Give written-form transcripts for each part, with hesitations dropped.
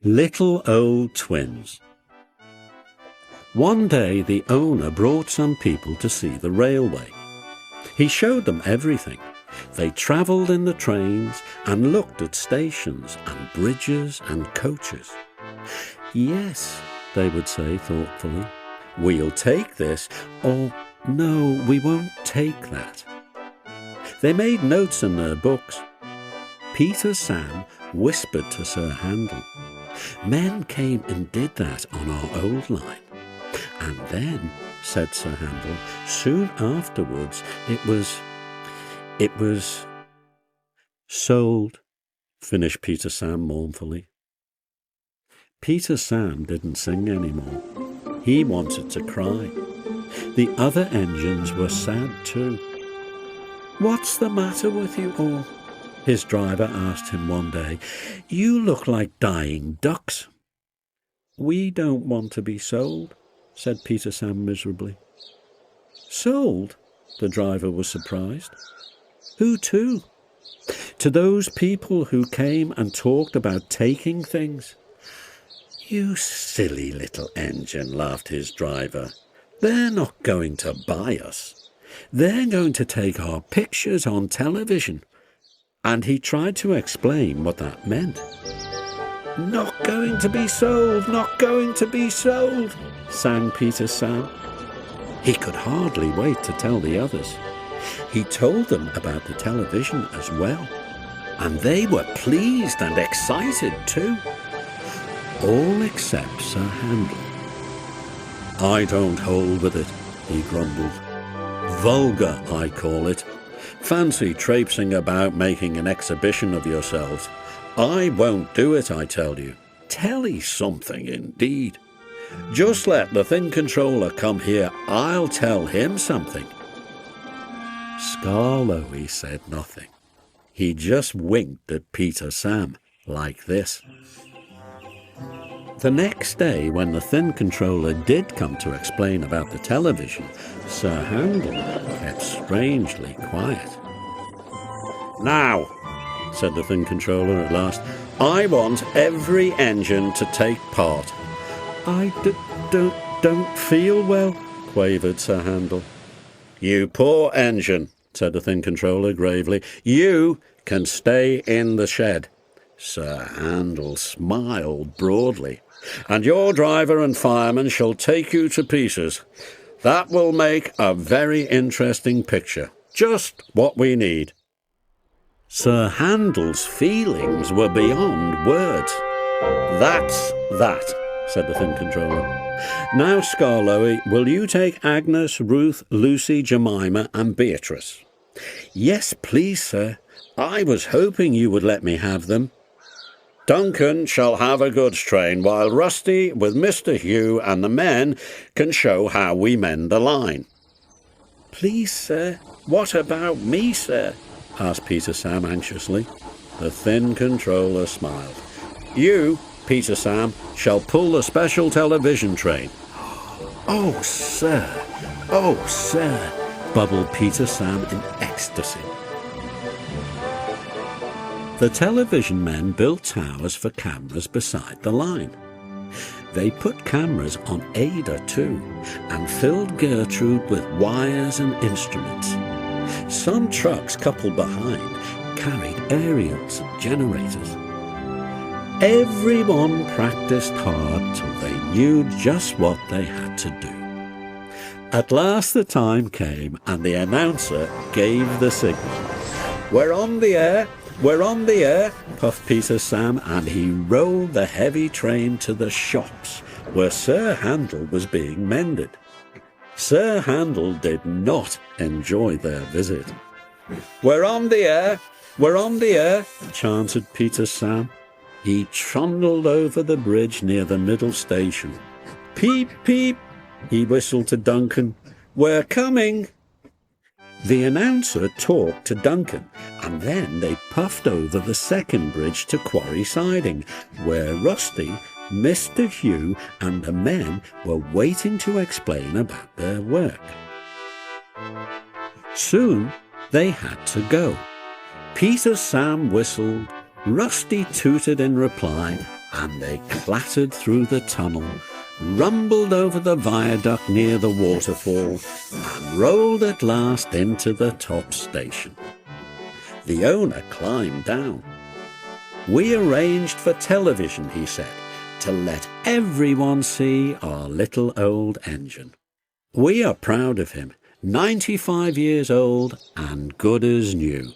Little Old Twins. One day the owner brought some people to see the railway. He showed them everything. They travelled in the trains and looked at stations and bridges and coaches. Yes, they would say thoughtfully, we'll take this, or no, we won't take that. They made notes in their books. Peter Sam whispered to Sir Handel. Men came and did that on our old line. And then, said Sir Handel, soon afterwards it was sold, finished Peter Sam mournfully. Peter Sam didn't sing anymore. He wanted to cry. The other engines were sad too. What's the matter with you all? His driver asked him one day. You look like dying ducks. We don't want to be sold, said Peter Sam miserably. Sold? The driver was surprised. Who to? To those people who came and talked about taking things. You silly little engine, laughed his driver. They're not going to buy us. They're going to take our pictures on television. And he tried to explain what that meant. Not going to be sold, not going to be sold, sang Peter Sam. He could hardly wait to tell the others. He told them about the television as well, and they were pleased and excited too. All except Sir Handel. I don't hold with it, he grumbled. Vulgar, I call it. Fancy traipsing about making an exhibition of yourselves. I won't do it, I tell you. Telly something, indeed. Just let the thin controller come here. I'll tell him something. Skarloey said nothing. He just winked at Peter Sam, like this. The next day, when the thin controller did come to explain about the television, Sir Handel kept strangely quiet. Now, said the thin controller at last, I want every engine to take part. I don't feel well, quavered Sir Handel. You poor engine, said the thin controller gravely. You can stay in the shed. Sir Handel smiled broadly. And your driver and fireman shall take you to pieces. That will make a very interesting picture. Just what we need. Sir Handel's feelings were beyond words. That's that, said the thin controller. Now, Skarloey, will you take Agnes, Ruth, Lucy, Jemima and Beatrice? Yes, please, sir. I was hoping you would let me have them. Duncan shall have a goods train, while Rusty, with Mr. Hugh and the men, can show how we mend the line. Please, sir, what about me, sir? Asked Peter Sam anxiously. The thin controller smiled. You, Peter Sam, shall pull the special television train. Oh, sir, bubbled Peter Sam in ecstasy. The television men built towers for cameras beside the line. They put cameras on Ada too, and filled Gertrude with wires and instruments. Some trucks coupled behind carried aerials and generators. Everyone practiced hard till they knew just what they had to do. At last the time came and the announcer gave the signal. We're on the air! We're on the air, puffed Peter Sam, and he rolled the heavy train to the shops where Sir Handel was being mended. Sir Handel did not enjoy their visit. We're on the air, we're on the air, chanted Peter Sam. He trundled over the bridge near the middle station. Peep, peep, he whistled to Duncan. We're coming. The announcer talked to Duncan, and then they puffed over the second bridge to Quarry Siding, where Rusty, Mr. Hugh and the men were waiting to explain about their work. Soon they had to go. Peter Sam whistled, Rusty tooted in reply, and they clattered through the tunnel, rumbled over the viaduct near the waterfall, and rolled at last into the top station. The owner climbed down. "We arranged for television," he said, "to let everyone see our little old engine. We are proud of him, 95 years old and good as new.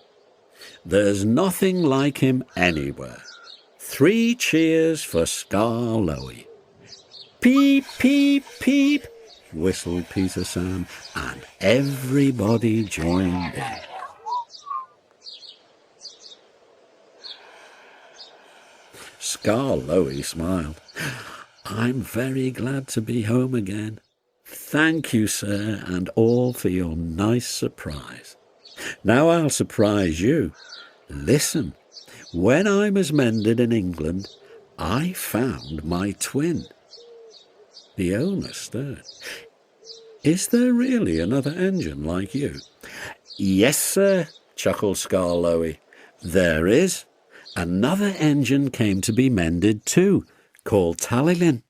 There's nothing like him anywhere. 3 cheers for Skarloey." "Peep, peep, peep," whistled Peter Sam, and everybody joined in. Skarloey smiled. "I'm very glad to be home again. Thank you, sir, and all for your nice surprise. Now I'll surprise you. Listen, when I was mended in England, I found my twin." The owner stared. "Is there really another engine like you?" "Yes, sir," chuckled Skarloey. "There is. Another engine came to be mended too, called Talilin.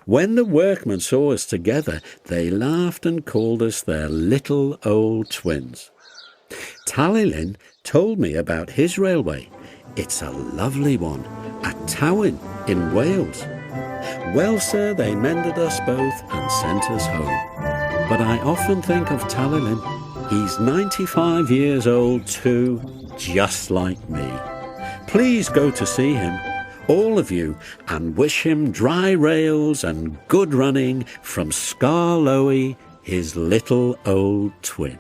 When the workmen saw us together, they laughed and called us their little old twins. Talilin told me about his railway. It's a lovely one, at Tywyn in Wales. Well, sir, they mended us both and sent us home. But I often think of Talilin. He's 95 years old too, just like me. Please go to see him, all of you, and wish him dry rails and good running from Skarloey, his little old twin."